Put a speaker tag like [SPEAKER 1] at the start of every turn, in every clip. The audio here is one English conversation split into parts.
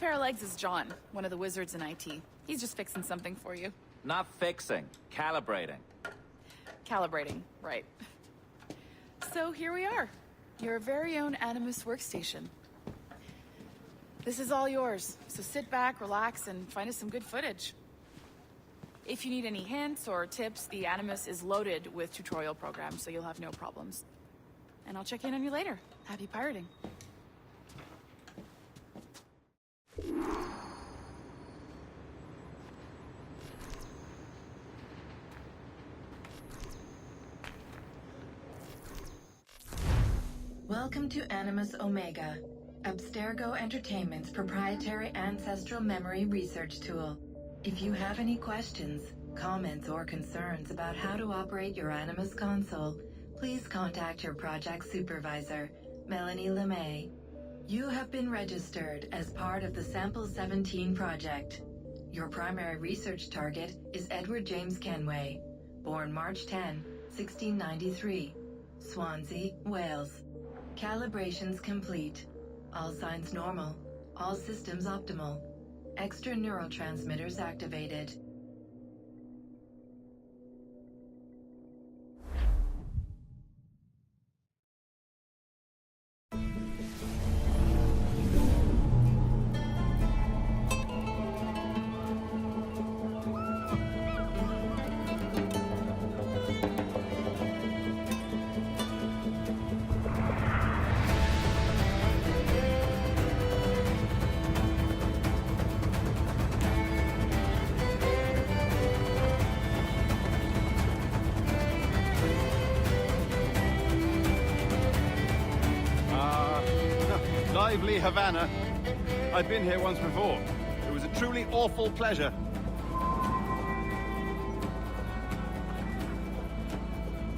[SPEAKER 1] pair of legs is John, one of the wizards in IT. He's just fixing something for you.
[SPEAKER 2] Not fixing, calibrating.
[SPEAKER 1] Calibrating, right. So here we are. Your very own Animus workstation. This is all yours, so sit back, relax, and find us some good footage. If you need any hints or tips, the Animus is loaded with tutorial programs, so you'll have no problems. And I'll check in on you later. Happy pirating.
[SPEAKER 3] Welcome to Animus Omega, Abstergo Entertainment's proprietary ancestral memory research tool. If you have any questions, comments, or concerns about how to operate your Animus console, please contact your project supervisor, Melanie LeMay. You have been registered as part of the Sample 17 project. Your primary research target is Edward James Kenway, born March 10, 1693, Swansea, Wales. Calibrations complete. All signs normal. All systems optimal. Extra neurotransmitters activated.
[SPEAKER 4] Lively Havana. I've been here once before. It was a truly awful pleasure.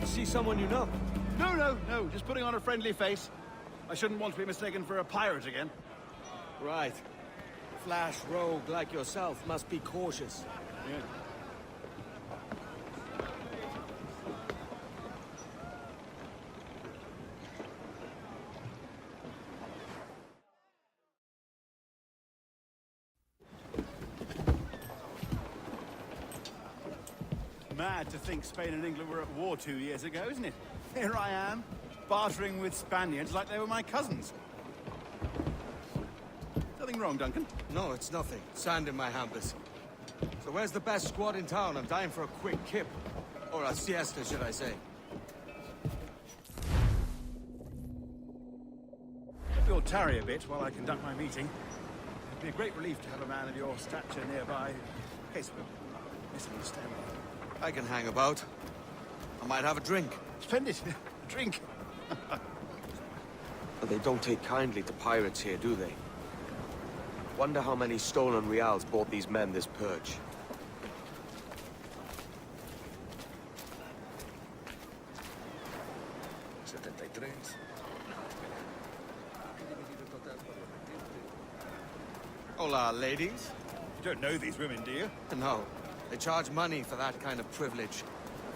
[SPEAKER 5] See someone you know?
[SPEAKER 4] No, just putting on a friendly face. I shouldn't want to be mistaken for a pirate again.
[SPEAKER 5] Right. Flash rogue like yourself must be cautious.
[SPEAKER 4] Yeah. Mad to think Spain and England were at war 2 years ago, isn't it? Here I am, bartering with Spaniards like they were my cousins. Nothing wrong, Duncan?
[SPEAKER 5] No, it's nothing. Sand in my hampers. So where's the best squad in town? I'm dying for a quick kip. Or a siesta, should I say.
[SPEAKER 4] Hope you'll tarry a bit while I conduct my meeting. It'd be a great relief to have a man of your stature nearby, in case of a misunderstanding.
[SPEAKER 5] I can hang about. I might have a drink.
[SPEAKER 4] Splendid. Drink.
[SPEAKER 5] But they don't take kindly to pirates here, do they? Wonder how many stolen reals bought these men this purge. Hola, ladies.
[SPEAKER 4] You don't know these women, do you?
[SPEAKER 5] No. They charge money for that kind of privilege.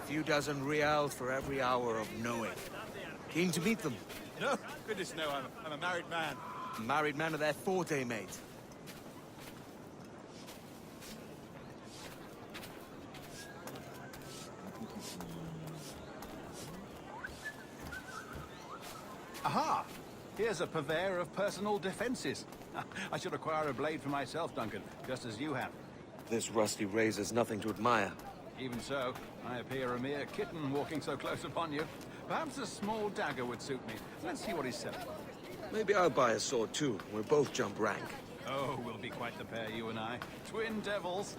[SPEAKER 5] A few dozen reals for every hour of knowing. Keen to meet them?
[SPEAKER 4] No, goodness no, I'm a married man.
[SPEAKER 5] Married men are their forte, mate.
[SPEAKER 4] Aha! Here's a purveyor of personal defenses. I should acquire a blade for myself, Duncan, just as you have.
[SPEAKER 5] This rusty razor's nothing to admire.
[SPEAKER 4] Even so, I appear a mere kitten walking so close upon you. Perhaps a small dagger would suit me. Let's see what he's selling.
[SPEAKER 5] Maybe I'll buy a sword too. We'll both jump rank.
[SPEAKER 4] Oh, we'll be quite the pair, you and I. Twin devils.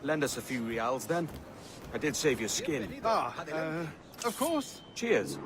[SPEAKER 5] Lend us a few reals, then. I did save your skin.
[SPEAKER 4] Of course.
[SPEAKER 5] Cheers.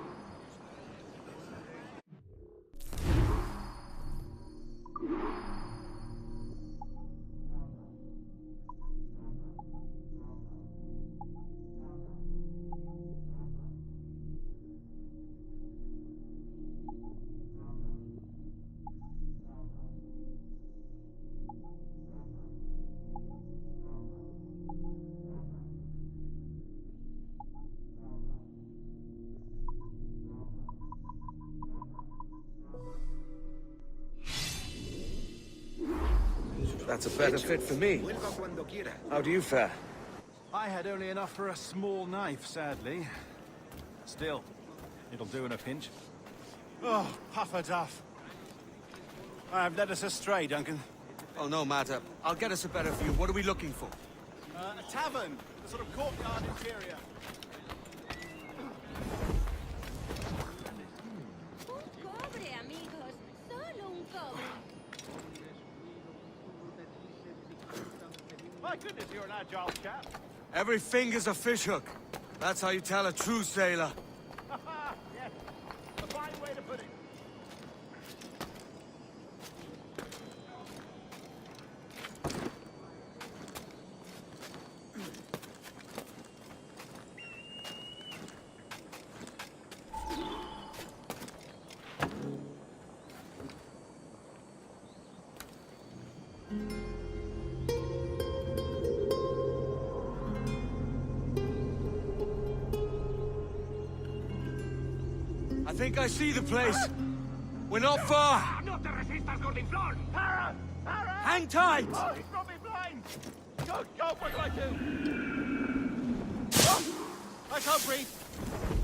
[SPEAKER 5] That's a better fit for me. How do you fare?
[SPEAKER 4] I had only enough for a small knife, sadly. Still, it'll do in a pinch. Oh, puffer duff. I've led us astray, Duncan.
[SPEAKER 5] Oh, no matter. I'll get us a better view. What are we looking for?
[SPEAKER 4] A tavern, a sort of courtyard interior.
[SPEAKER 6] Un cobre, amigos. Solo un cobre.
[SPEAKER 4] My goodness, you're an agile chap.
[SPEAKER 5] Every finger's a fishhook. That's how you tell a true sailor.
[SPEAKER 4] Yes, a fine way to put it.
[SPEAKER 5] I think I see the place. We're not far.
[SPEAKER 7] ¡No te resistas, gordinflón!
[SPEAKER 4] Para! Para!
[SPEAKER 5] Hang tight!
[SPEAKER 4] Oh, he's got me blind! Good God, what do I do? Oh, I can't breathe.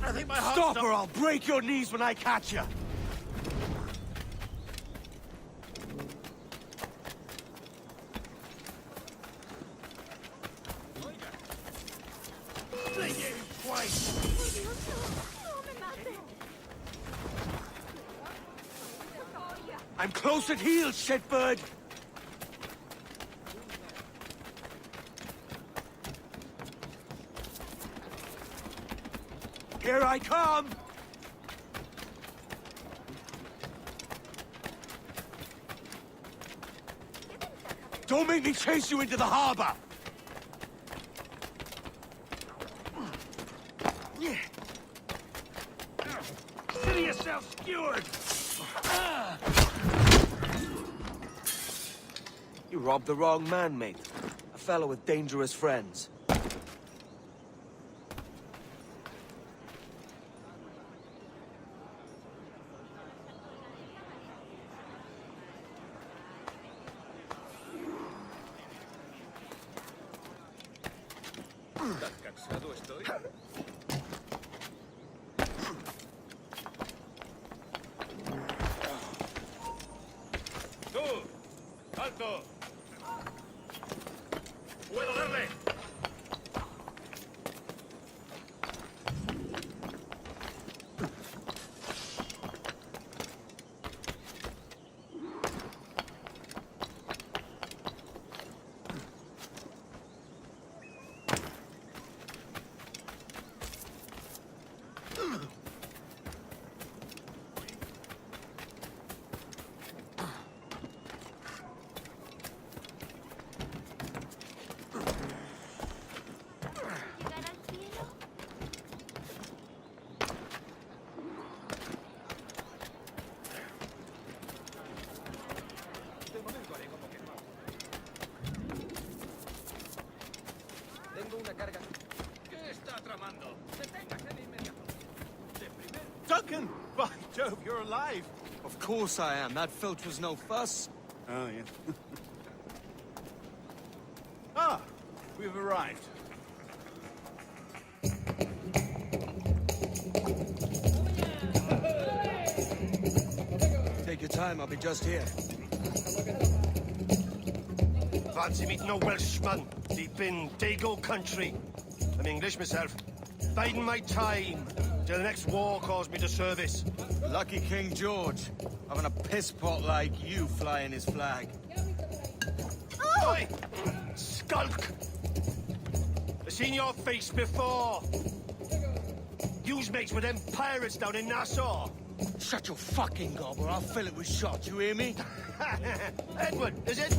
[SPEAKER 4] I think my heart's
[SPEAKER 5] Stop or I'll break your knees when I catch you.
[SPEAKER 4] twice.
[SPEAKER 6] No me mates.
[SPEAKER 5] I'm close at heel, shitbird! Here I come! Don't make me chase you into the harbor!
[SPEAKER 7] Consider yourself skewered!
[SPEAKER 5] You robbed the wrong man, mate. A fellow with dangerous friends.
[SPEAKER 7] ¿Tan cansado estoy? ¡Tú! ¡Alto! ¡Puedo darle!
[SPEAKER 6] ¿Llegar al cielo?
[SPEAKER 7] De momento haré como que no. Tengo una carga. ¿Qué está tramando? Deténgase de inmediato. De primero.
[SPEAKER 4] Duncan! By Jove, you're alive!
[SPEAKER 5] Of course I am. That filch was no fuss.
[SPEAKER 4] Oh, yeah. Ah, we've arrived.
[SPEAKER 5] Take your time, I'll be just here.
[SPEAKER 8] Fancy meeting a Welshman deep in Dago country. I'm English myself. Biding my time till the next war calls me to service.
[SPEAKER 5] Lucky King George, having a piss pot like you flying his flag.
[SPEAKER 8] Oi! Skulk! I've seen your face before. You's mates with them pirates down in Nassau.
[SPEAKER 5] Shut your fucking gob or I'll fill it with shot, you hear me?
[SPEAKER 8] Edward, is it?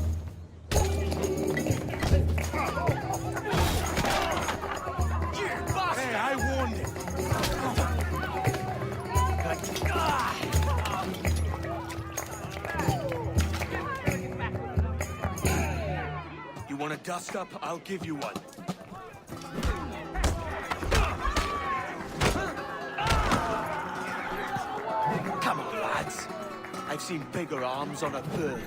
[SPEAKER 8] You bastard!
[SPEAKER 5] Hey, I warned him. You want a dust up? I'll give you one. Come on, lads. I've seen bigger arms on a bird.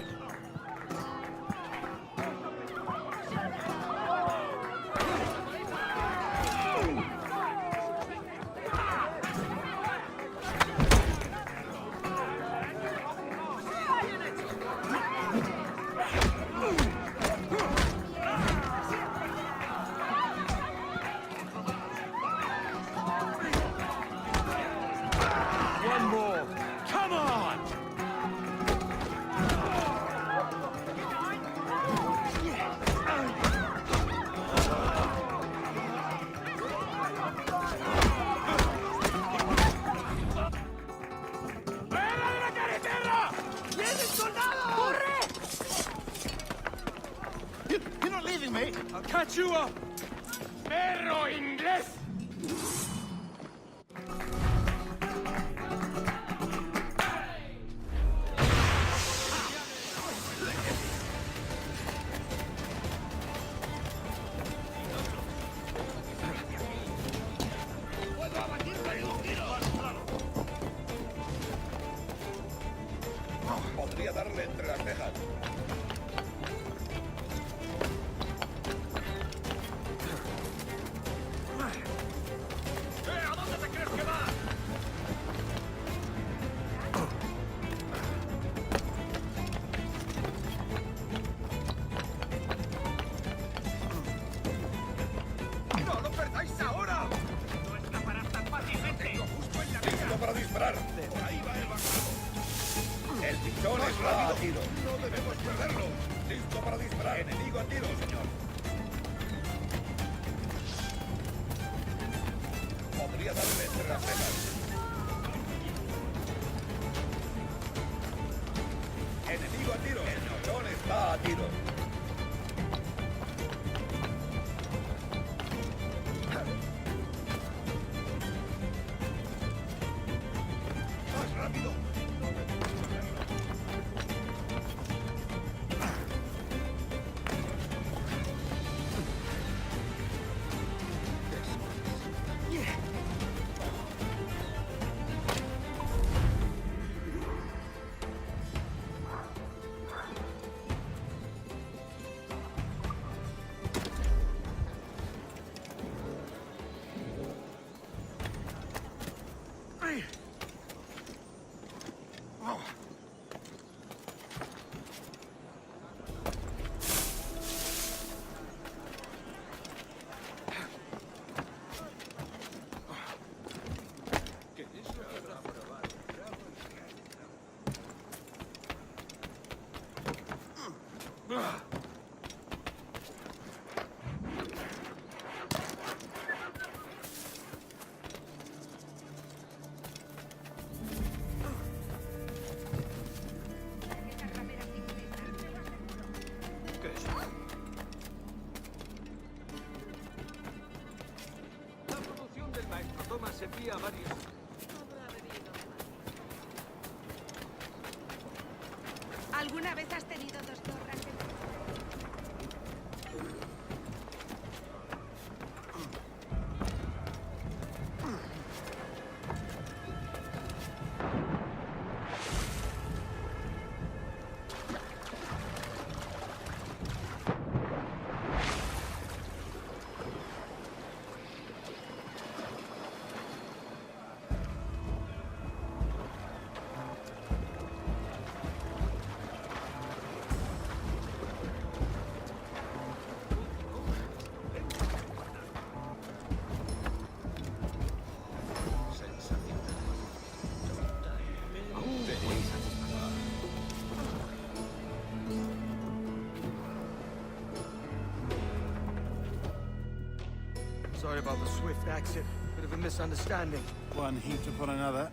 [SPEAKER 5] one more. Come on!
[SPEAKER 4] You're not leaving me!
[SPEAKER 5] I'll catch you up!
[SPEAKER 4] Perro inglés!
[SPEAKER 9] Podría darle entre las cejas.
[SPEAKER 7] ¿A dónde te crees que vas? ¡No lo perdáis ahora! No escaparás tan fácilmente. Tengo justo en la mira.
[SPEAKER 9] Listo para disparar. Por ahí va el bacalao. El pichón está a tiro. No debemos perderlo. Listo para disparar. Enemigo a tiro, señor. Podría darle entre las cejas. Enemigo a tiro. El pichón está a tiro. Más rápido.
[SPEAKER 7] La producción del maestro Thomas se envía a varios...
[SPEAKER 6] ¿Alguna vez has tenido dos zorras en...
[SPEAKER 5] Sorry about the swift exit. Bit of a misunderstanding.
[SPEAKER 4] One heaped upon another.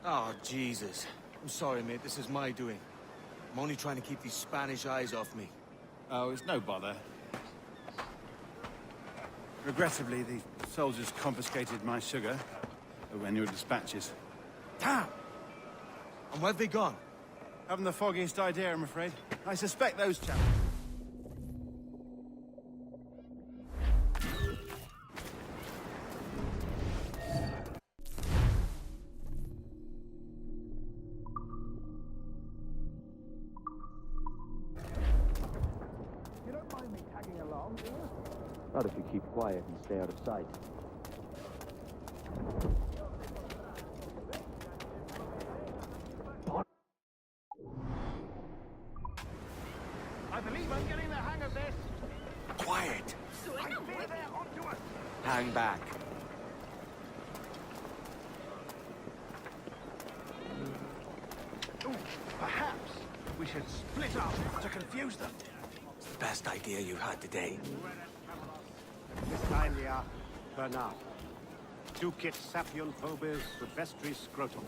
[SPEAKER 5] Oh, Jesus. I'm sorry, mate. This is my doing. I'm only trying to keep these Spanish eyes off me.
[SPEAKER 4] Oh, it's no bother. Regrettably, the soldiers confiscated my sugar when your dispatches.
[SPEAKER 5] Damn! And where have they gone?
[SPEAKER 4] Haven't the foggiest idea, I'm afraid. I suspect those chaps.
[SPEAKER 10] You don't mind me tagging along, do you?
[SPEAKER 11] Not if you keep quiet and stay out of sight.
[SPEAKER 10] I believe I'm getting the hang of this.
[SPEAKER 5] Quiet! Hang back.
[SPEAKER 4] should split up to confuse them.
[SPEAKER 5] Best idea you've had today.
[SPEAKER 4] This time we are Bernard. Ducit sapium phobis vestris scrotum.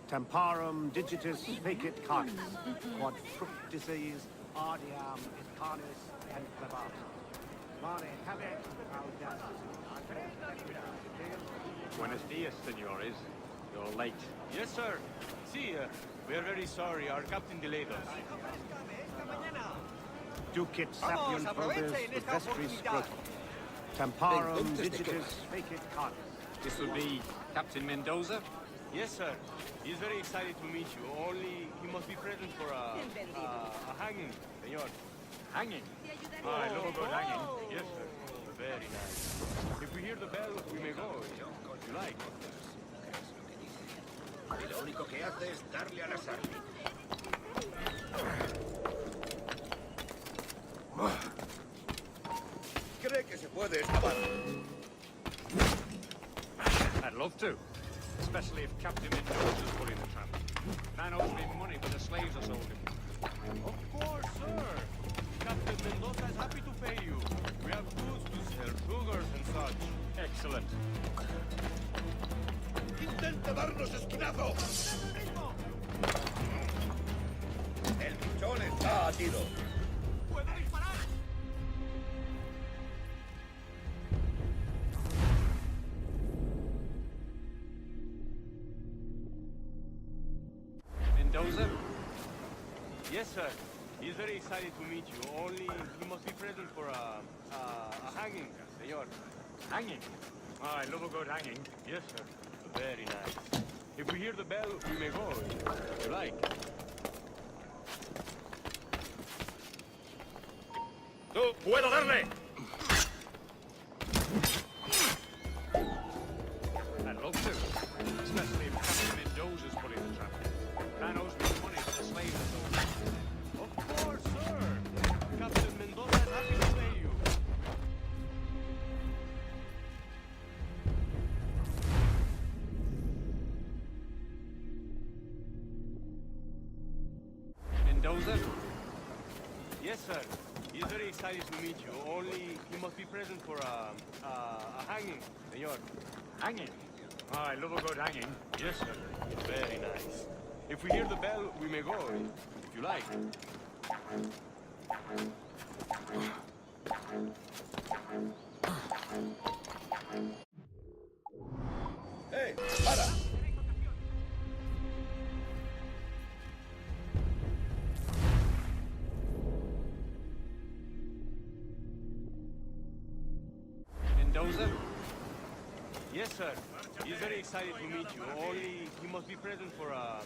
[SPEAKER 4] Temparum digitis fecit canis. Quod fructices ardiam et canis and clevatus. Mare habet audacity.
[SPEAKER 10] Buenos dias, senores. You're late.
[SPEAKER 7] Yes, sir. See, we are very sorry. Our captain delayed us.
[SPEAKER 4] Ducit sapium phobis vestris scrotum. Temparum digitis fecit canis.
[SPEAKER 10] This will be Captain Mendoza.
[SPEAKER 7] Yes, sir. He's very excited to meet you. Only he must be present for a hanging, senor.
[SPEAKER 10] Hanging. I love a good hanging.
[SPEAKER 7] Yes, sir. Very nice. If we hear the bell, we may go. If you like.
[SPEAKER 9] Y lo único que hace es darle a la sangre. Cree que se puede escapar.
[SPEAKER 10] I'd love to. Especially if Captain Mendoza's pulling the trap. Man owes me money for the slaves I sold him.
[SPEAKER 7] Of course, sir. Captain Mendoza is happy to pay you. We have goods to sell, sugars and such.
[SPEAKER 10] Excellent.
[SPEAKER 9] ¡Intenta darnos esquinazo! El pichón está a tiro.
[SPEAKER 7] ¡Puedo disparar!
[SPEAKER 10] Mendoza?
[SPEAKER 7] Yes, sir. He's very excited to meet you. Only he must be present for a hanging, senor.
[SPEAKER 10] Hanging. I love a good hanging.
[SPEAKER 7] Yes, sir. Very nice. If we hear the bell, we may go, if you like.
[SPEAKER 9] ¡No puedo darle!
[SPEAKER 10] I'd love to. Especially if Captain Mendoza's pulling the trap. Man owes me money for the slaves I sold him.
[SPEAKER 7] Of course, sir. Captain Mendoza is happy to pay you.
[SPEAKER 10] Mendoza?
[SPEAKER 7] Yes, sir. He's very excited to meet you. Only he must be present for a hanging, senor.
[SPEAKER 10] Hanging. I love a good hanging.
[SPEAKER 7] Yes, sir. Very nice. If we hear the bell, we may go, if you like.
[SPEAKER 9] ¡Eh! ¡Para!
[SPEAKER 10] Mendoza?
[SPEAKER 7] Yes, sir. He's very excited to meet you. Only he must be present for a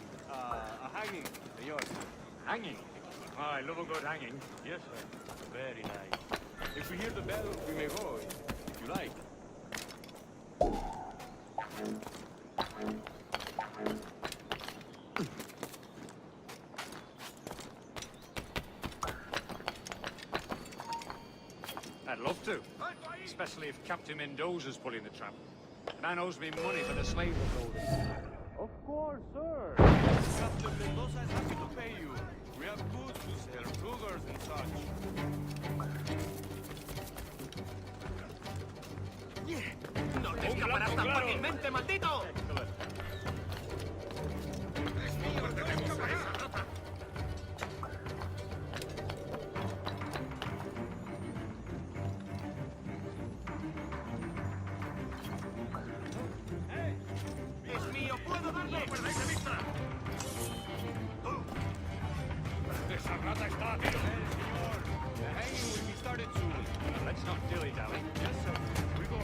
[SPEAKER 7] hanging, senor.
[SPEAKER 10] Hanging. I love a good hanging.
[SPEAKER 7] Yes, sir. Very nice. If we hear the bell, we may go, if you like.
[SPEAKER 10] I'd love to. Especially if Captain Mendoza's pulling the trap. Man owes me money for the slaves I sold him.
[SPEAKER 7] Of course, sir. Captain Mendoza is happy to pay you. We have goods to sell, sugars and such.
[SPEAKER 9] ¡No te escaparás tan fácilmente, maldito!
[SPEAKER 10] Excellent.
[SPEAKER 9] ¡Es mío! ¡Tenemos a esa rata!
[SPEAKER 7] ¡Es mío! ¡Puedo darle!
[SPEAKER 9] ¡No perdáis de vista!
[SPEAKER 10] Esa rata está a tiro.
[SPEAKER 7] Señor, the hanging will be started soon.
[SPEAKER 10] Let's not dilly-dally.
[SPEAKER 7] Yes, sir. We go.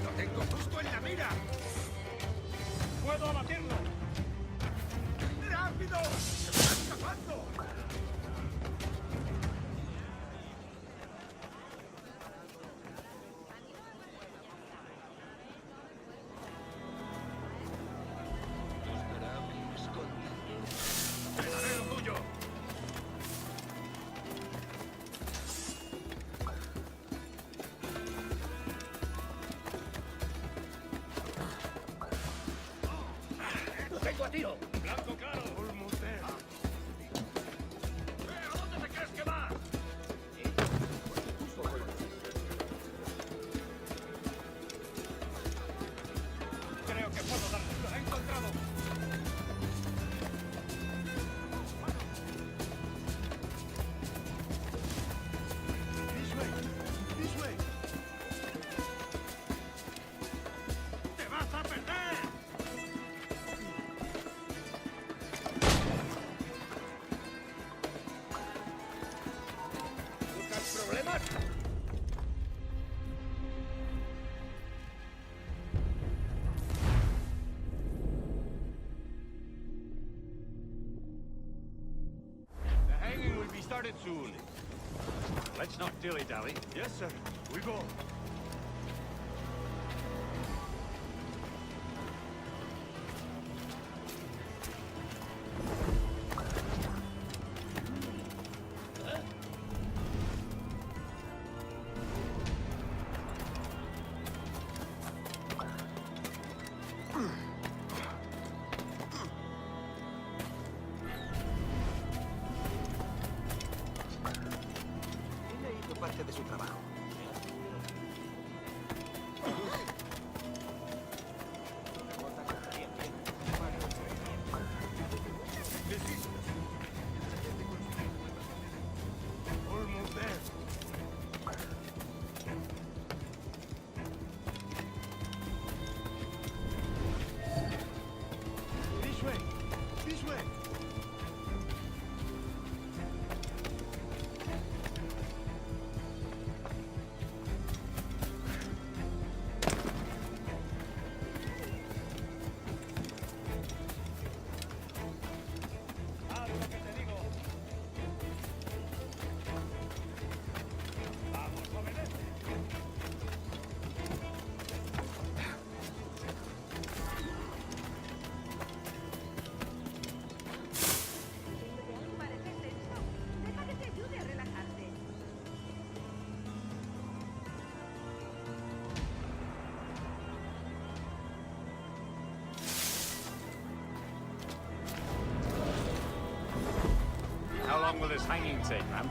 [SPEAKER 9] ¡Lo tengo justo en la mira!
[SPEAKER 10] ¡Puedo abatirlo!
[SPEAKER 9] ¡Rápido! ¡Se está escapando! ¡Te daré lo tuyo! tengo a tiro!
[SPEAKER 7] Blanco claro. Almost there.
[SPEAKER 9] ¿A dónde te crees que vas?
[SPEAKER 7] Creo que puedo darle. Lo he encontrado.
[SPEAKER 4] This way. This way.
[SPEAKER 7] ¡Te vas a perder!
[SPEAKER 9] ¿Buscas problemas?
[SPEAKER 7] The hanging will be started soon.
[SPEAKER 10] Let's not dilly-dally.
[SPEAKER 7] Yes, sir. We go.
[SPEAKER 5] Ella hizo parte de su trabajo.
[SPEAKER 7] Almost there.
[SPEAKER 4] This way. This way.
[SPEAKER 7] Haz lo que te digo. Vamos, obedece.
[SPEAKER 6] Parece tenso. Deja que te ayude a relajarte.
[SPEAKER 10] How long will this hanging take, man?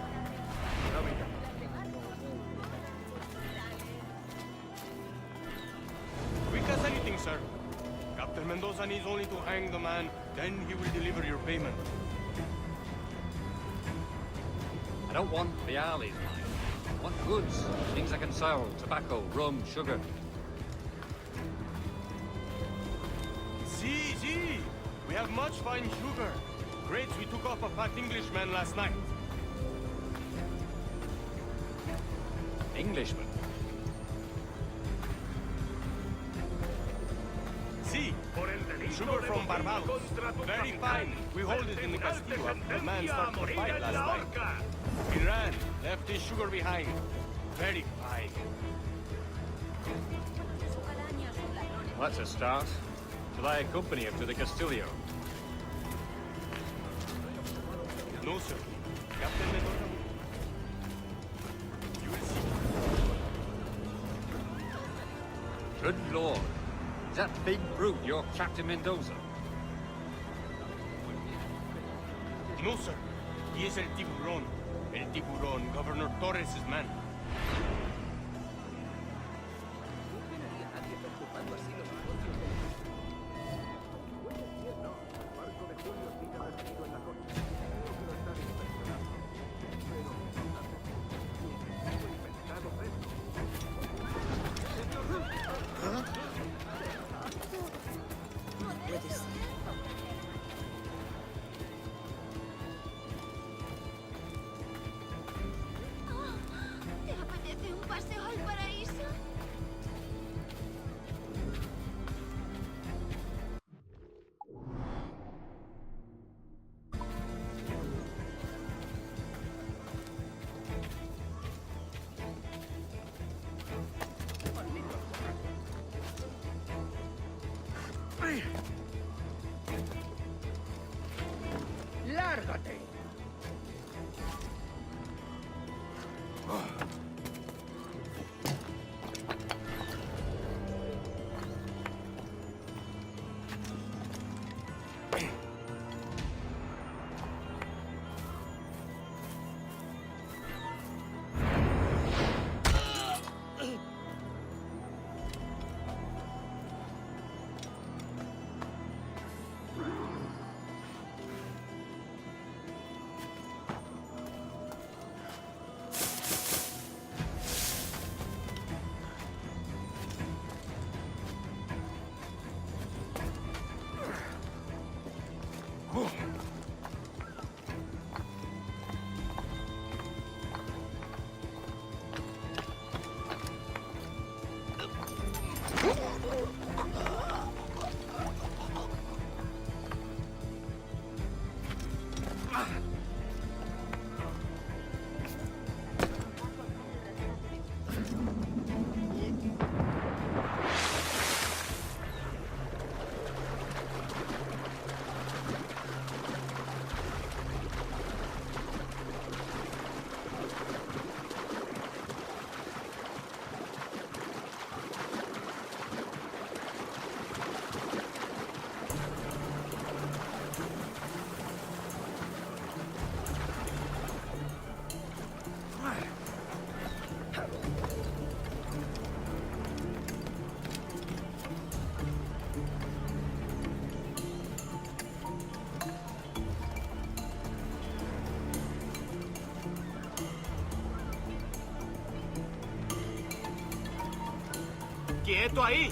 [SPEAKER 7] Quick as anything, sir. Captain Mendoza needs only to hang the man, then he will deliver your payment.
[SPEAKER 10] I don't want the alleys, mine. I want goods, things I can sell, tobacco, rum, sugar.
[SPEAKER 7] See, we have much fine sugar. Grapes we took off a fat Englishman last night.
[SPEAKER 10] Englishman.
[SPEAKER 7] See, sugar from Barbados. Very fine. We hold it in the Castillo after the man started to fight last night. He ran, left his sugar behind. Very fine.
[SPEAKER 10] Well, that's a start. Shall I accompany him to the Castillo?
[SPEAKER 7] No, sir. Captain Mendoza. You will see.
[SPEAKER 10] Good Lord. Is that big brute your Captain Mendoza?
[SPEAKER 7] No, sir. He is El Tiburon. El Tiburon, Governor Torres' man.
[SPEAKER 6] ¿Te apetece un paseo al paraíso?
[SPEAKER 9] ¡Lárgate!
[SPEAKER 7] ¡Quieto ahí!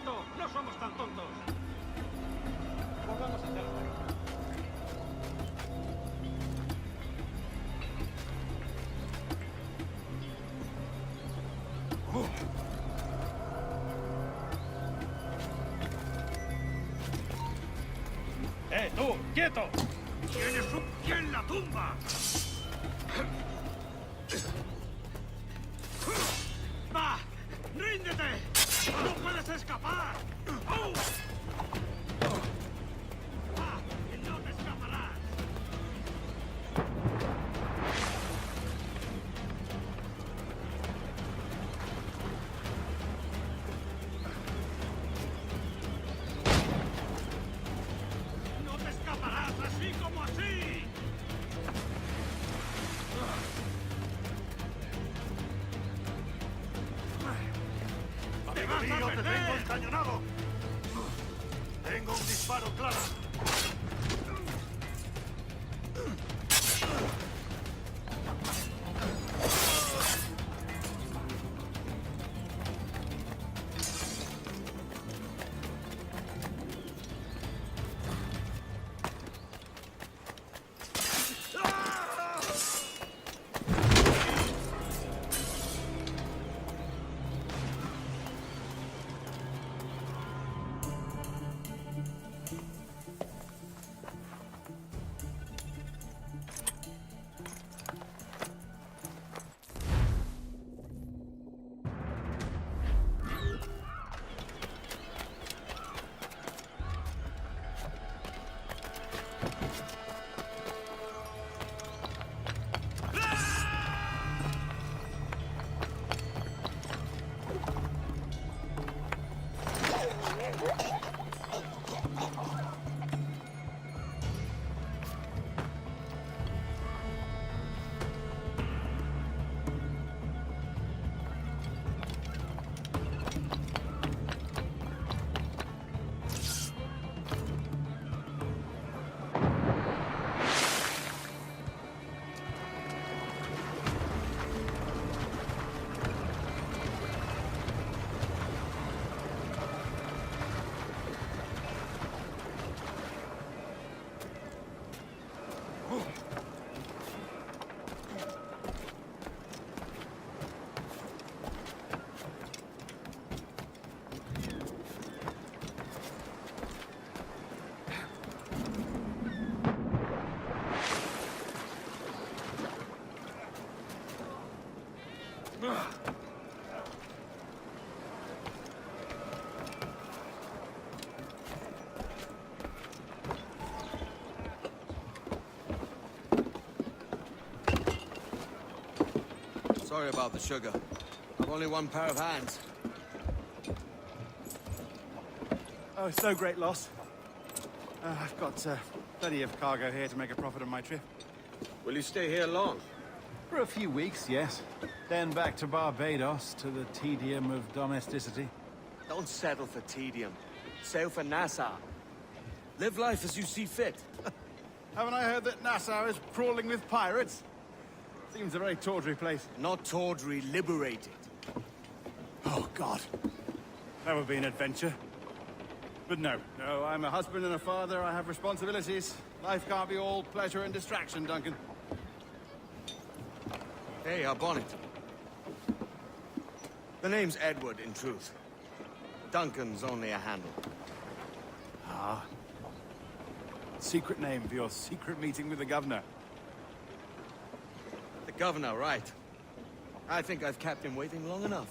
[SPEAKER 10] esto! ¡No somos tan tontos! Volvamos a hacerlo.
[SPEAKER 4] ¡Tú! ¡Quieto!
[SPEAKER 10] ¡Tienes un pie en la tumba! ¡Va! ¡Ríndete! ¡No puedes escapar! ¡Oh! ¡Va! ¡Que no te escaparás! ¡No te escaparás así como así! ¡Te vas a
[SPEAKER 8] Te tengo
[SPEAKER 10] perder!
[SPEAKER 8] encañonado. Tengo un disparo claro.
[SPEAKER 5] Sorry about the sugar. I've only one pair of hands.
[SPEAKER 4] Oh, it's no great loss. I've got plenty of cargo here to make a profit on my trip.
[SPEAKER 7] Will you stay here long?
[SPEAKER 4] For a few weeks, yes. Then back to Barbados, to the tedium of domesticity.
[SPEAKER 5] Don't settle for tedium. Sail for Nassau. Live life as you see fit.
[SPEAKER 4] Haven't I heard that Nassau is crawling with pirates? Seems a very tawdry place.
[SPEAKER 5] Not tawdry, liberated.
[SPEAKER 4] Oh, God. That would be an adventure. But no, I'm a husband and a father. I have responsibilities. Life can't be all pleasure and distraction, Duncan.
[SPEAKER 5] Hey, our bonnet. The name's Edward, in truth. Duncan's only a handle.
[SPEAKER 4] Ah. Secret name for your secret meeting with the governor.
[SPEAKER 5] The governor, right. I think I've kept him waiting long enough.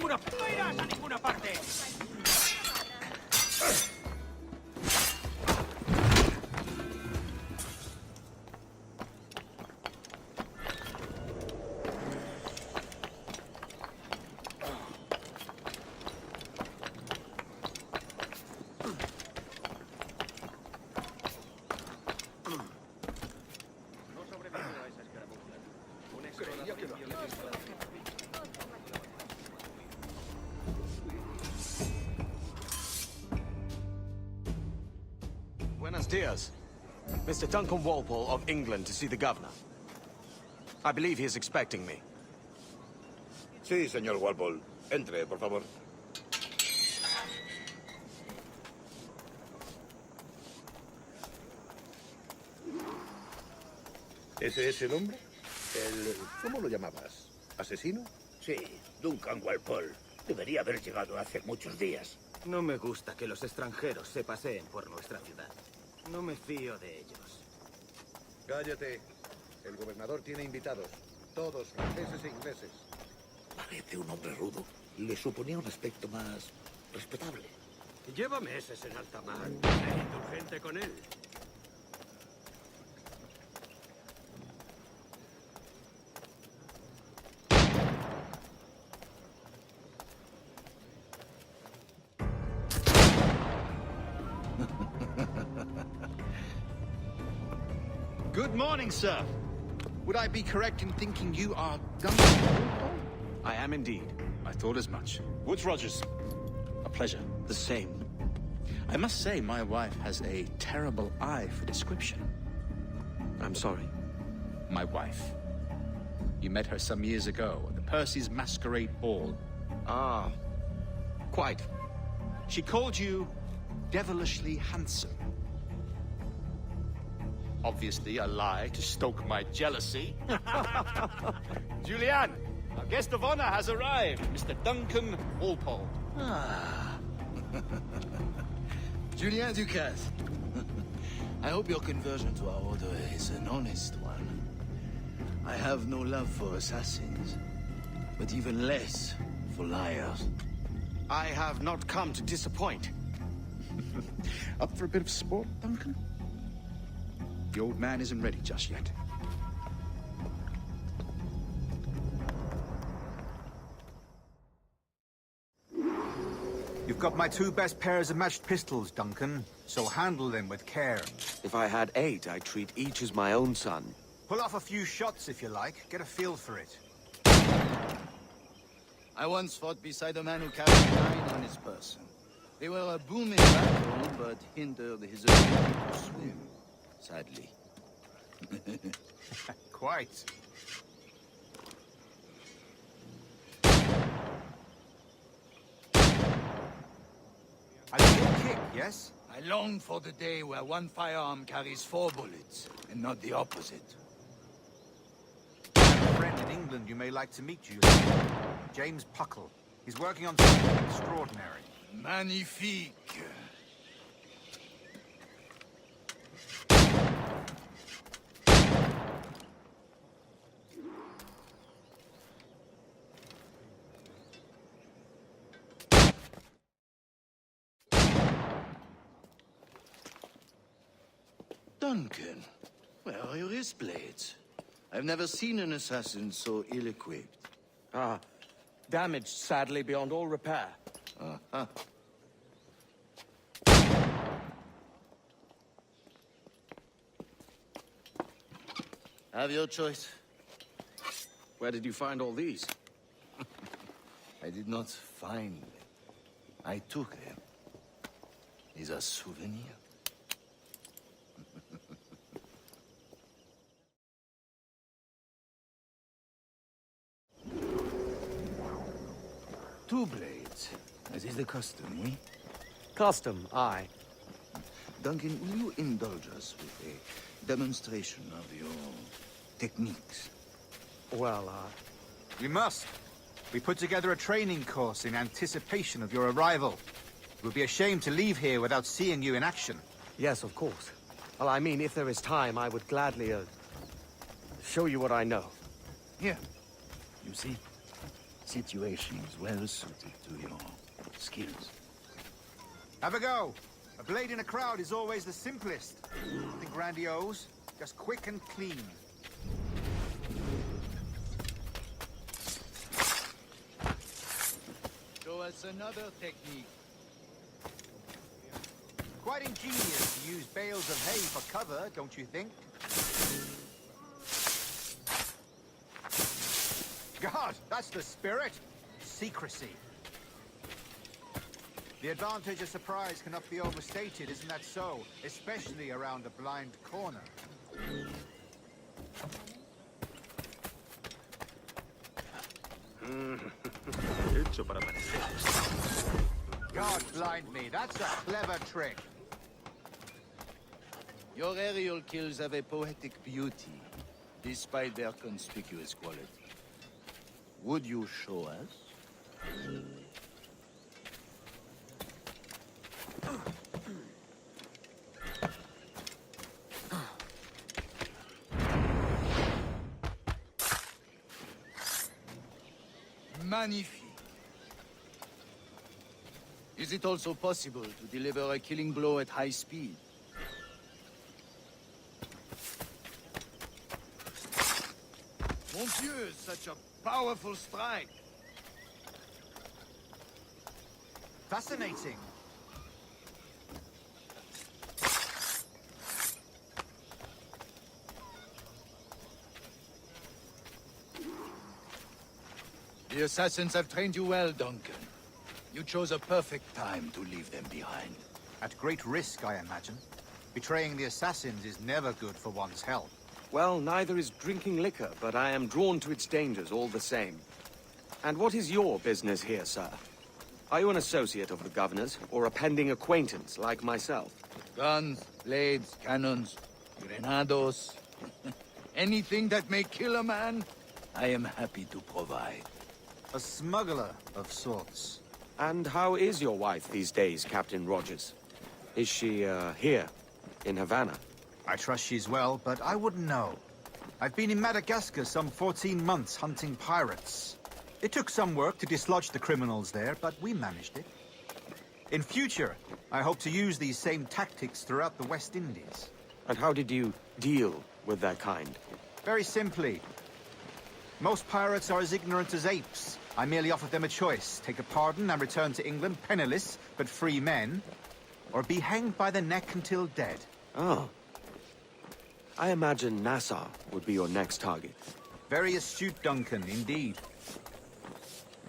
[SPEAKER 7] ninguna... ¡No irás a ninguna parte!
[SPEAKER 5] Buenos dias. Mr. Duncan Walpole of England to see the governor. I believe he is expecting me.
[SPEAKER 9] Sí, señor Walpole. Entre, por favor. ¿Ese es el hombre? ¿Cómo lo llamabas? ¿Asesino?
[SPEAKER 12] Sí, Duncan Walpole. Debería haber llegado hace muchos días.
[SPEAKER 13] No me gusta que los extranjeros se paseen por nuestra ciudad. No me fío de ellos.
[SPEAKER 9] Cállate. El gobernador tiene invitados. Todos franceses e ingleses.
[SPEAKER 12] Parece un hombre rudo. Le suponía un aspecto más respetable.
[SPEAKER 7] Lleva meses en alta mar. Sé indulgente con él.
[SPEAKER 4] Good morning, sir. Would I be correct in thinking you are Duncan?
[SPEAKER 5] I am indeed.
[SPEAKER 4] I thought as much. Woods Rogers. A pleasure.
[SPEAKER 5] The same.
[SPEAKER 4] I must say, my wife has a terrible eye for description.
[SPEAKER 5] I'm sorry.
[SPEAKER 4] My wife. You met her some years ago at the Percy's Masquerade Ball.
[SPEAKER 5] Ah, quite.
[SPEAKER 4] She called you devilishly handsome. Obviously a lie to stoke my jealousy. Julianne, our guest of honor has arrived, Mr. Duncan Walpole.
[SPEAKER 14] Ah. Julien Ducasse. I hope your conversion to our order is an honest one. I have no love for assassins, but even less for liars.
[SPEAKER 5] I have not come to disappoint.
[SPEAKER 4] Up for a bit of sport, Duncan? The old man isn't ready just yet.
[SPEAKER 15] You've got my 2 best pairs of matched pistols, Duncan, so handle them with care.
[SPEAKER 5] If I had 8, I'd treat each as my own son.
[SPEAKER 15] Pull off a few shots if you like. Get a feel for it.
[SPEAKER 14] I once fought beside a man who carried 9 on his person. They were a booming battle, but hindered his ability to swim, sadly.
[SPEAKER 15] Quite. A little kick, yes?
[SPEAKER 14] I long for the day where one firearm carries 4 bullets, and not the opposite.
[SPEAKER 15] I have a friend in England you may like to meet, Julian. James Puckle. He's working on something extraordinary.
[SPEAKER 14] Magnifique. Duncan, where are your wrist blades? I've never seen an assassin so ill-equipped.
[SPEAKER 5] Ah, damaged sadly beyond all repair.
[SPEAKER 14] Uh-huh. Have your choice.
[SPEAKER 5] Where did you find all these?
[SPEAKER 14] I did not find them. I took them. These are souvenirs. Two blades, as is the custom, oui?
[SPEAKER 5] Custom, aye.
[SPEAKER 14] Duncan, will you indulge us with a demonstration of your techniques?
[SPEAKER 5] Well,
[SPEAKER 15] We must. We put together a training course in anticipation of your arrival. It would be a shame to leave here without seeing you in action.
[SPEAKER 5] yes, of course. Well, I mean, if there is time, I would gladly, show you what I know.
[SPEAKER 14] Here, you see?
[SPEAKER 12] situations well suited to your skills.
[SPEAKER 15] Have a go. A blade in a crowd is always the simplest. Nothing grandiose, just quick and clean.
[SPEAKER 14] Show us another technique.
[SPEAKER 15] Quite ingenious to use bales of hay for cover, don't you think? God, that's the spirit. Secrecy. The advantage of surprise cannot be overstated, isn't that so? Especially around a blind corner.
[SPEAKER 9] Hecho para parecer.
[SPEAKER 15] God blind me, that's a clever trick.
[SPEAKER 14] Your aerial kills have a poetic beauty, despite their conspicuous quality. Would you show us? Magnifique. Is it also possible to deliver a killing blow at high speed? Mon Dieu, such a powerful strike!
[SPEAKER 15] Fascinating.
[SPEAKER 14] The assassins have trained you well, Duncan. You chose a perfect time to leave them behind.
[SPEAKER 15] At great risk, I imagine. Betraying the assassins is never good for one's health.
[SPEAKER 16] Well, neither is drinking liquor, but I am drawn to its dangers all the same. And what is your business here, sir? Are you an associate of the governor's, or a pending acquaintance like myself?
[SPEAKER 14] Guns, blades, cannons, grenados. Anything that may kill a man, I am happy to provide.
[SPEAKER 15] A smuggler of sorts.
[SPEAKER 16] And how is your wife these days, Captain Rogers? Is she, here, in Havana?
[SPEAKER 15] I trust she's well, but I wouldn't know. I've been in Madagascar some 14 months hunting pirates. It took some work to dislodge the criminals there, but we managed it. In future, I hope to use these same tactics throughout the West Indies.
[SPEAKER 16] And how did you deal with that kind?
[SPEAKER 15] Very simply. Most pirates are as ignorant as apes. I merely offered them a choice. Take a pardon and return to England penniless, but free men, or be hanged by the neck until dead.
[SPEAKER 16] Oh. I imagine Nassau would be your next target.
[SPEAKER 15] Very astute, Duncan, indeed.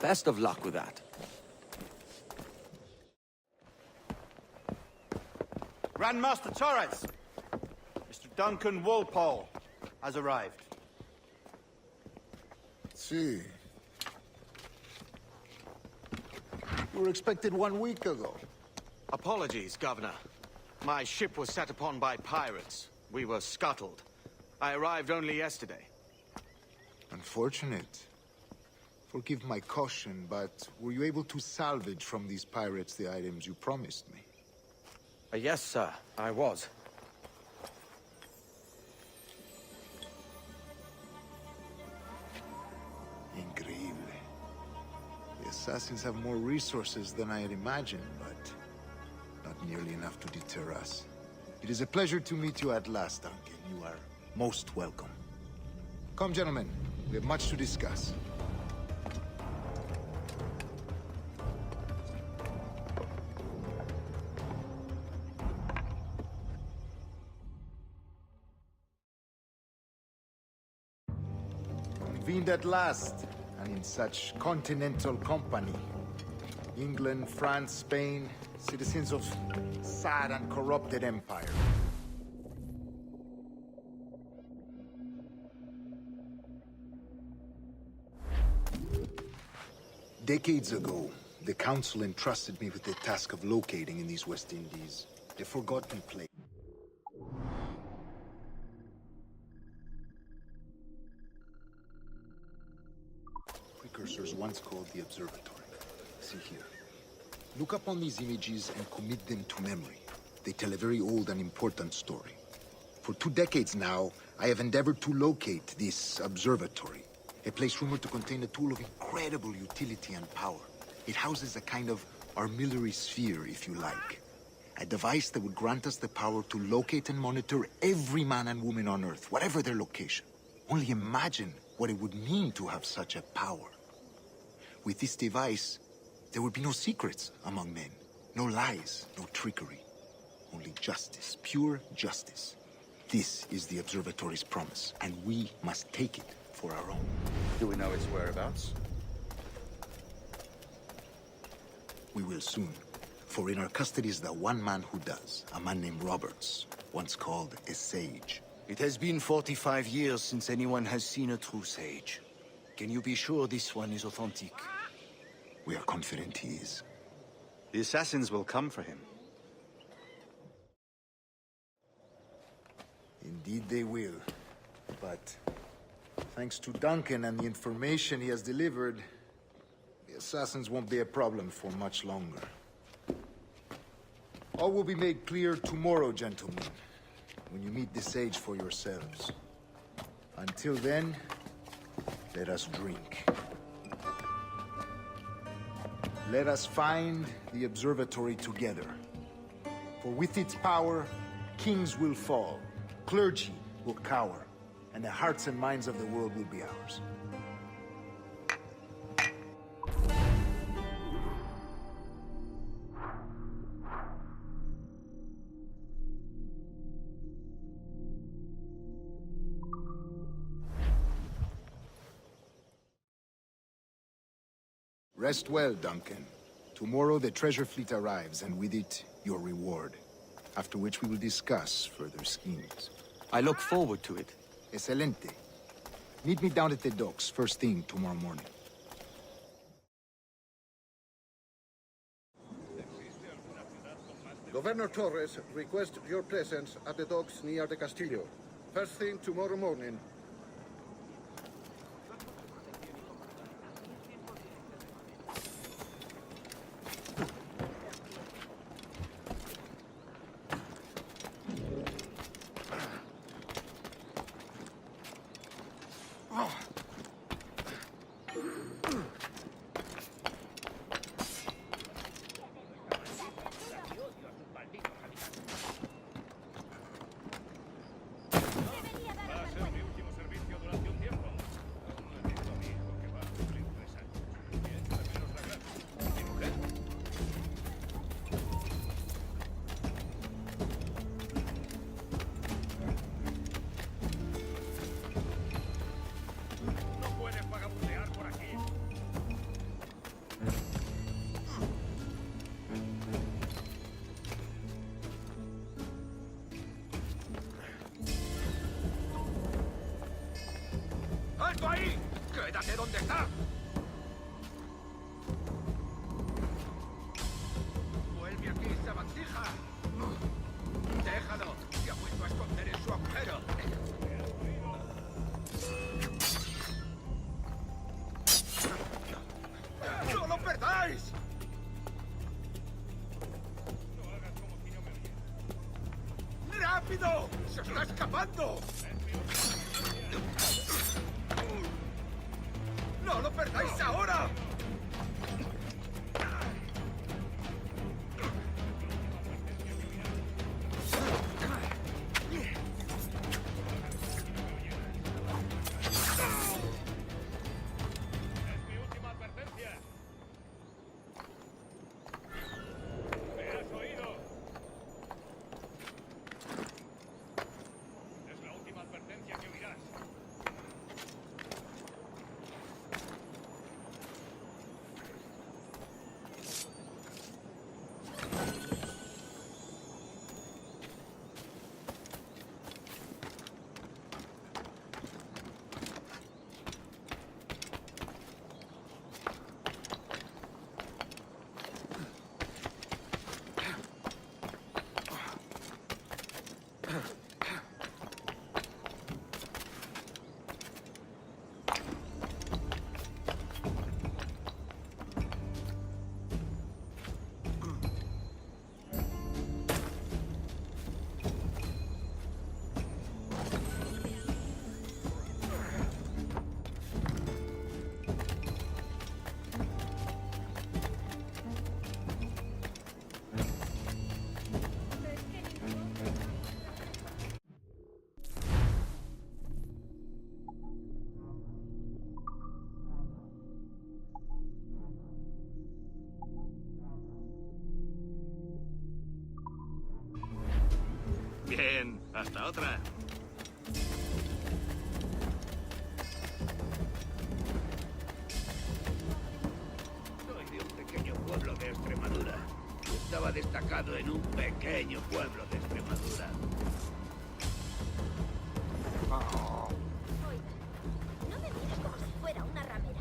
[SPEAKER 16] Best of luck with that.
[SPEAKER 4] Grandmaster Torres! Mr. Duncan Walpole has arrived.
[SPEAKER 17] See. You were expected 1 week ago.
[SPEAKER 16] Apologies, Governor. My ship was set upon by pirates. We were scuttled. I arrived only yesterday.
[SPEAKER 17] Unfortunate. Forgive my caution, but were you able to salvage from these pirates the items you promised me?
[SPEAKER 16] Yes, sir, I was.
[SPEAKER 17] Increíble. The assassins have more resources than I had imagined, but not nearly enough to deter us. It is a pleasure to meet you at last, Duncan. You are most welcome. Come, gentlemen. We have much to discuss. Convened at last, and in such continental company. England, France, Spain, citizens of sad and corrupted empire. Decades ago, the Council entrusted me with the task of locating in these West Indies a forgotten place. Precursors once called the observatory. See here. Look upon these images and commit them to memory. They tell a very old and important story. For 2 decades now, I have endeavored to locate this observatory. A place rumored to contain a tool of incredible utility and power. It houses a kind of armillary sphere, if you like. A device that would grant us the power to locate and monitor every man and woman on Earth, whatever their location. Only imagine what it would mean to have such a power. With this device, there would be no secrets among men. No lies, no trickery. Only justice, pure justice. This is the Observatory's promise, and we must take it for our own.
[SPEAKER 9] Do we know its whereabouts?
[SPEAKER 17] We will soon. For in our custody is the one man who does, a man named Roberts, once called a sage.
[SPEAKER 14] It has been 45 years since anyone has seen a true sage. Can you be sure this one is authentic?
[SPEAKER 17] We are confident he is.
[SPEAKER 4] The assassins will come for him.
[SPEAKER 17] Indeed they will. But thanks to Duncan and the information he has delivered, the assassins won't be a problem for much longer. All will be made clear tomorrow, gentlemen, when you meet the sage for yourselves. Until then, let us drink. Let us find the observatory together. For with its power, kings will fall, clergy will cower, and the hearts and minds of the world will be ours. Rest well, Duncan. Tomorrow the treasure fleet arrives, and with it, your reward. After which we will discuss further schemes.
[SPEAKER 16] I look forward to it.
[SPEAKER 17] Excelente. Meet me down at the docks first thing tomorrow morning.
[SPEAKER 9] Governor Torres requests your presence at the docks near the Castillo. First thing tomorrow morning.
[SPEAKER 7] ¡Alto ahí! ¡Quédate donde está! ¡Vuelve aquí, sabandija! ¡Déjalo! ¡Se ha vuelto a esconder en su agujero! ¡No lo perdáis! ¡Rápido! ¡Se está escapando! ¡No lo perdáis ahora!
[SPEAKER 13] Hasta otra. Soy de un pequeño pueblo de Extremadura. Estaba destacado en un pequeño pueblo de Extremadura.
[SPEAKER 6] Oiga, no me mires como si fuera una ramera.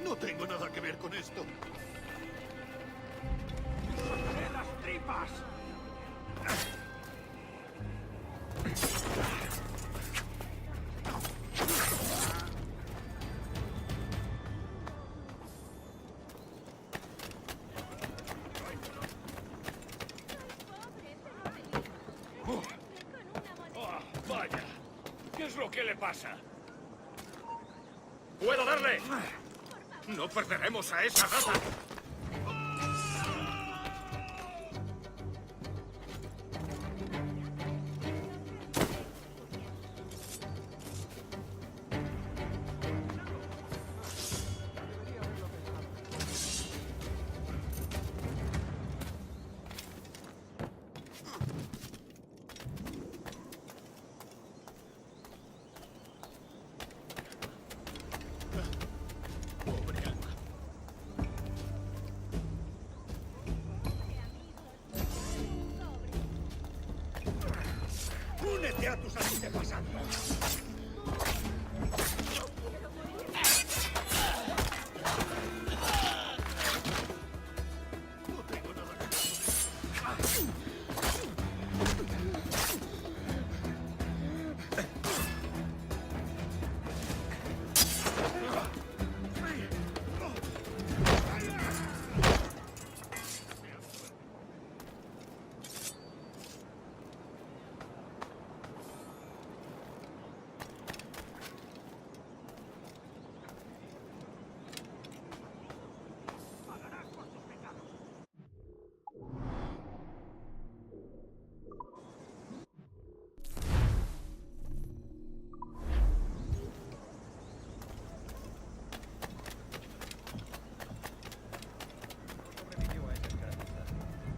[SPEAKER 9] No tengo nada que ver con esto.
[SPEAKER 8] ¡En las tripas!
[SPEAKER 7] Vaya. ¿Qué es lo que le pasa? ¡Puedo darle! ¡No perderemos a esa rata!
[SPEAKER 9] ¡Únete a tus antepasados!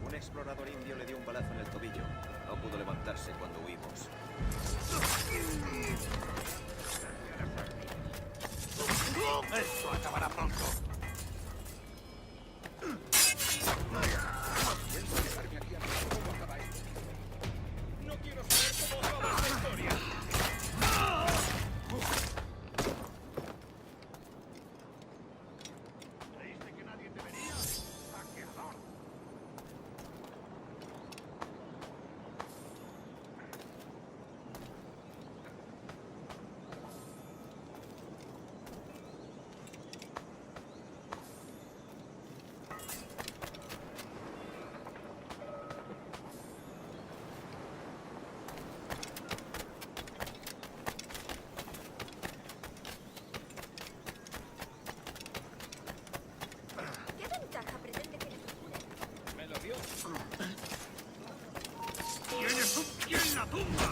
[SPEAKER 13] Un explorador indio le dio un balazo en el tobillo. No pudo levantarse cuando huimos.
[SPEAKER 8] ¡Esto acabará pronto!
[SPEAKER 9] Pienso quedarme aquí a ver cómo acaba esto.
[SPEAKER 7] No quiero saber cómo acaba esta historia.
[SPEAKER 8] ¿Creíste que nadie te vería? ¡Saqueador!
[SPEAKER 6] ¿Qué ventaja pretende que les cure?
[SPEAKER 7] Me lo dio.
[SPEAKER 8] ¡Tienes un pie en la tumba!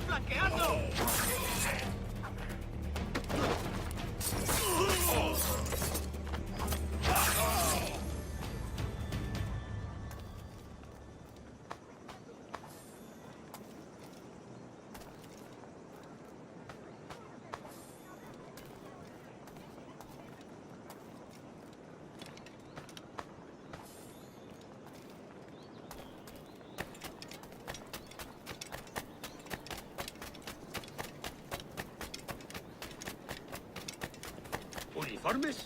[SPEAKER 7] ¡Flanqueando!
[SPEAKER 8] ¿Uniformes?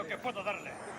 [SPEAKER 10] que puedo darle.